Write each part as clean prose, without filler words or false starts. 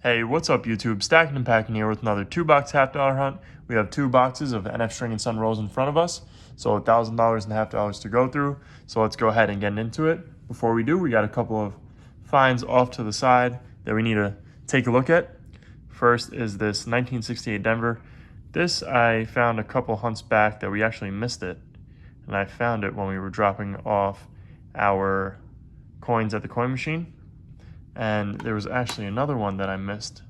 Hey, what's up YouTube? Stacking and Packing here with another $2 half dollar hunt. We have 2 boxes of NF String and Sun rolls in front of us, so $1,000 and half dollars to go through. So let's go ahead and get into it. Before we do, we got a couple of finds off to the side that we need to take a look at. First is this 1968 Denver. This I found a couple hunts back that we actually missed it, and I found it when we were dropping off our coins at the coin machine. And there was actually another one that I missed.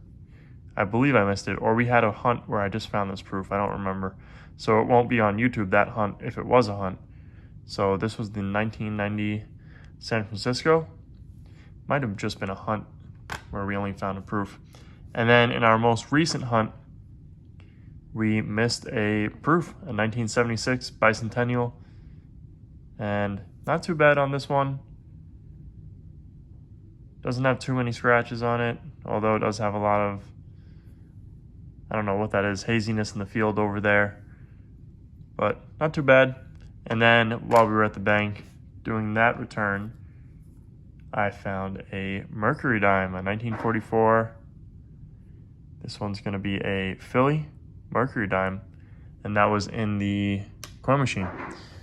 I believe I missed it, or we had a hunt where I just found this proof. I don't remember. So it won't be on YouTube, that hunt, if it was a hunt. So this was the 1990 San Francisco. Might have just been a hunt where we only found a proof. And then in our most recent hunt, we missed a proof, a 1976 Bicentennial. And not too bad on this one. Doesn't have too many scratches on it, although it does have a lot of, I don't know what that is, haziness in the field over there, but not too bad. And then while we were at the bank doing that return, I found a Mercury dime, a 1944. This one's going to be a Philly Mercury dime, and that was in the coin machine.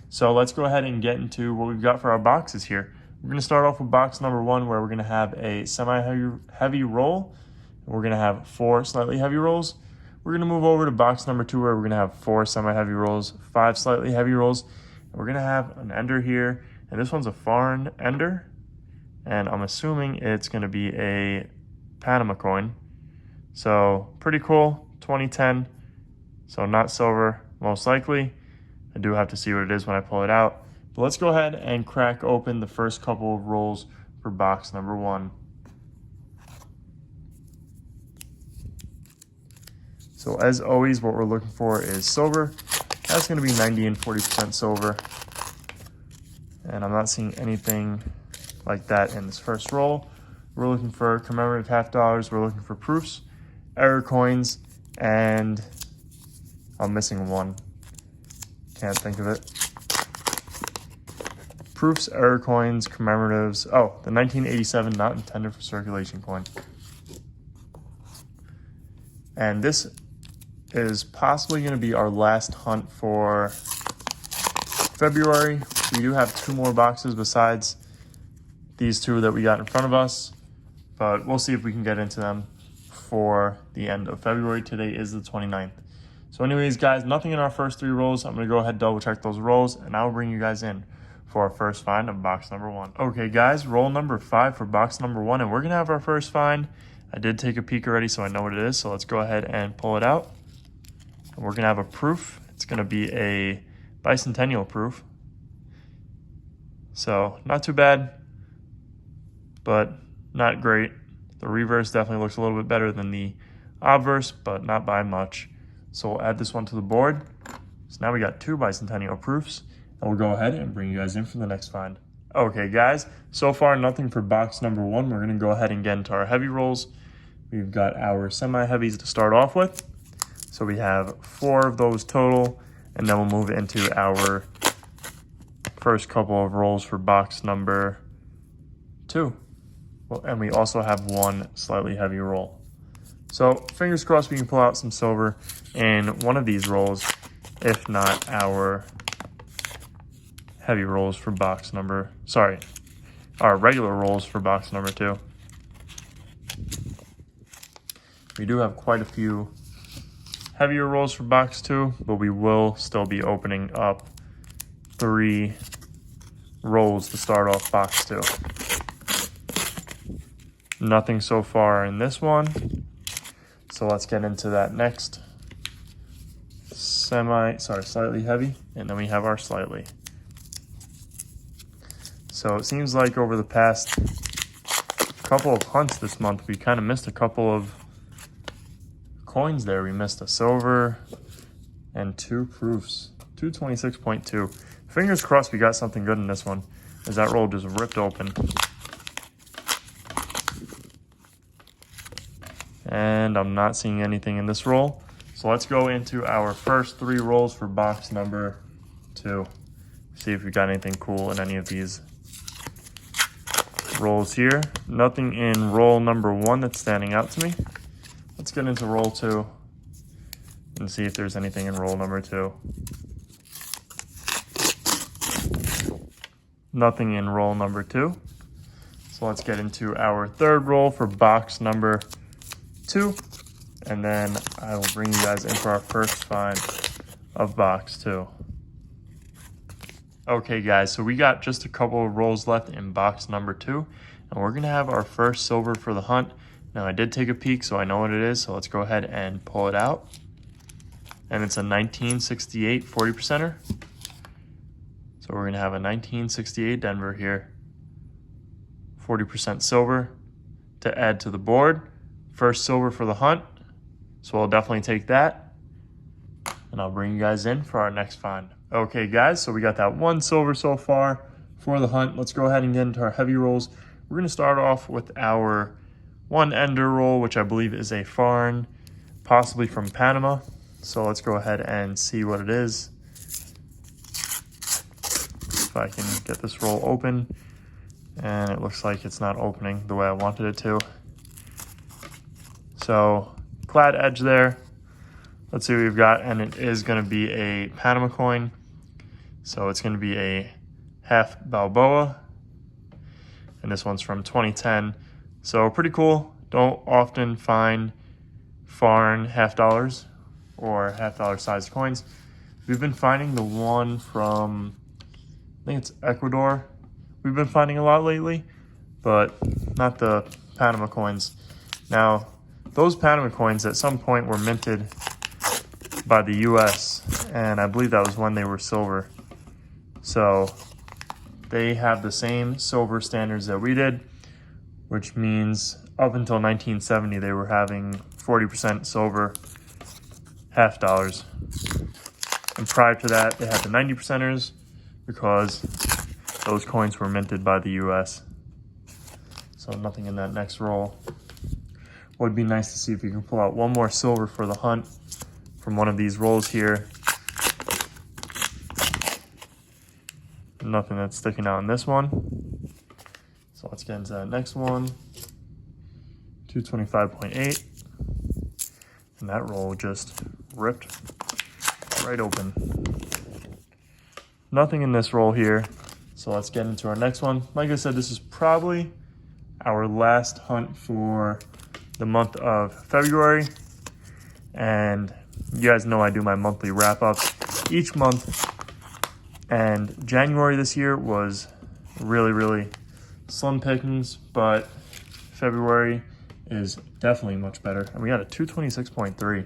So let's go ahead and get into what we've got for our boxes here. We're going to start off with box number 1, where we're going to have a semi-heavy roll. We're going to have 4 slightly heavy rolls. We're going to move over to box number 2, where we're going to have 4 semi-heavy rolls, 5 slightly heavy rolls. And we're going to have an ender here, and this one's a foreign ender. And I'm assuming it's going to be a Panama coin. So pretty cool, 2010. So not silver, most likely. I do have to see what it is when I pull it out. But let's go ahead and crack open the first couple of rolls for box number 1. So as always, what we're looking for is silver. That's going to be 90 and 40% silver. And I'm not seeing anything like that in this first roll. We're looking for commemorative half dollars. We're looking for proofs, error coins, and I'm missing one. Can't think of it. Proofs, error coins, commemoratives. Oh, the 1987 not intended for circulation coin. And this is possibly going to be our last hunt for February. We do have 2 more boxes besides these 2 that we got in front of us, but we'll see if we can get into them for the end of February. Today is the 29th. So anyways, guys, nothing in our first 3 rolls. I'm going to go ahead and double check those rolls, and I'll bring you guys in for our first find of box number 1. Okay, guys, roll number 5 for box number 1, and we're going to have our first find. I did take a peek already, so I know what it is, so let's go ahead and pull it out. And we're going to have a proof. It's going to be a Bicentennial proof. So, not too bad, but not great. The reverse definitely looks a little bit better than the obverse, but not by much. So we'll add this one to the board. So now we got 2 Bicentennial proofs. And we'll go ahead and bring you guys in for the next find. Okay, guys, so far nothing for box number 1. We're going to go ahead and get into our heavy rolls. We've got our semi-heavies to start off with. So we have 4 of those total, and then we'll move into our first couple of rolls for box number 2. Well, and we also have 1 slightly heavy roll. So fingers crossed we can pull out some silver in one of these rolls, if not our heavy rolls for box number, our regular rolls for box number 2. We do have quite a few heavier rolls for box 2, but we will still be opening up 3 rolls to start off box 2. Nothing so far in this one. So let's get into that next slightly heavy, and then we have our slightly. So it seems like over the past couple of hunts this month, we kind of missed a couple of coins there. We missed a silver and 2 proofs, 226.2. Fingers crossed we got something good in this one, as that roll just ripped open. And I'm not seeing anything in this roll. So let's go into our first 3 rolls for box number 2. See if we got anything cool in any of these rolls here. Nothing in roll number 1 that's standing out to me. get into roll 2 and see if there's anything in roll number 2. Nothing in roll number 2. So let's get into our third roll for box number 2. And then I will bring you guys in for our first find of box 2. Okay guys, so we got just a couple of rolls left in box number 2. And we're going to have our first silver for the hunt. Now I did take a peek, so I know what it is. So let's go ahead and pull it out. And it's a 1968 40%er. So we're going to have a 1968 Denver here. 40% silver to add to the board. First silver for the hunt. So we'll definitely take that. And I'll bring you guys in for our next find. Okay guys, so we got that one silver so far for the hunt. Let's go ahead and get into our heavy rolls. We're going to start off with our one ender roll, which I believe is a Farn, possibly from Panama. So let's go ahead and see what it is. If I can get this roll open. And it looks like it's not opening the way I wanted it to. So clad edge there. Let's see what we've got, and it is going to be a Panama coin. So it's going to be a half Balboa, and this one's from 2010. So pretty cool. Don't often find Farn half dollars or half dollar sized coins. We've been finding the one from, I think it's Ecuador. We've been finding a lot lately, but not the Panama coins. Now, those Panama coins at some point were minted by the US, and I believe that was when they were silver. So they have the same silver standards that we did, which means up until 1970 they were having 40% silver half dollars. And prior to that they had the 90%ers because those coins were minted by the US. So nothing in that next roll. Would be nice to see if you can pull out one more silver for the hunt from one of these rolls here. Nothing that's sticking out in this one. So let's get into that next one. 225.8. And that roll just ripped right open. Nothing in this roll here. So let's get into our next one. Like I said, this is probably our last hunt for the month of February. And you guys know I do my monthly wrap-ups each month. And January this year was really slim pickings, but February is definitely much better. And we got a 226.3.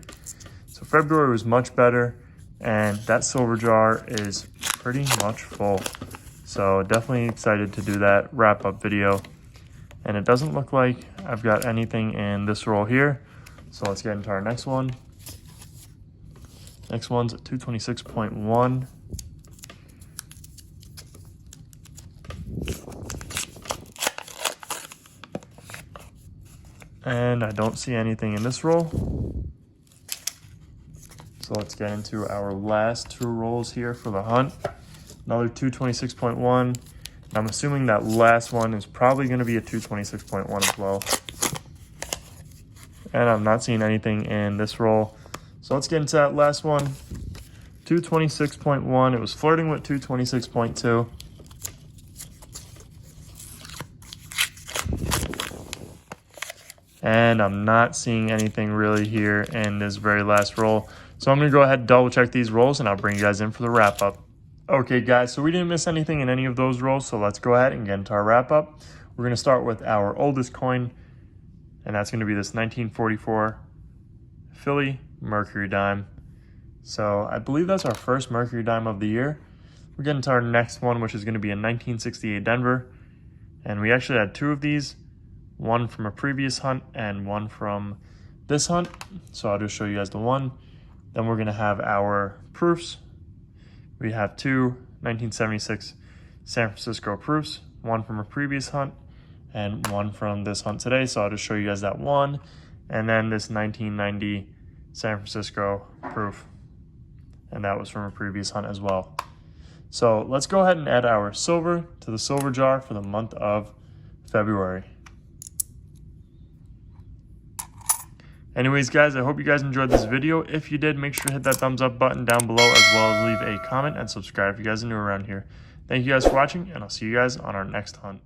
So February was much better, and that silver jar is pretty much full. So definitely excited to do that wrap-up video. And it doesn't look like I've got anything in this roll here. So let's get into our next one. Next one's at 226.1. And I don't see anything in this roll. So let's get into our last two rolls here for the hunt. Another 226.1. I'm assuming that last one is probably going to be a 226.1 as well. And I'm not seeing anything in this roll. So let's get into that last one. 226.1. It was flirting with 226.2. And I'm not seeing anything really here in this very last roll. So I'm going to go ahead and double check these rolls, and I'll bring you guys in for the wrap up. Okay guys, so we didn't miss anything in any of those rolls, so let's go ahead and get into our wrap up. We're going to start with our oldest coin, and that's going to be this 1944 Philly Mercury dime. So I believe that's our first Mercury dime of the year. We're getting to our next one, which is going to be a 1968 Denver. And we actually had two of these, one from a previous hunt and one from this hunt. So I'll just show you guys the one. Then we're going to have our proofs. We have two 1976 San Francisco proofs, one from a previous hunt and one from this hunt today. So I'll just show you guys that one. And then this 1990 San Francisco proof. And that was from a previous hunt as well. So let's go ahead and add our silver to the silver jar for the month of February. Anyways, guys, I hope you guys enjoyed this video. If you did, make sure to hit that thumbs up button down below, as well as leave a comment and subscribe if you guys are new around here. Thank you guys for watching, and I'll see you guys on our next hunt.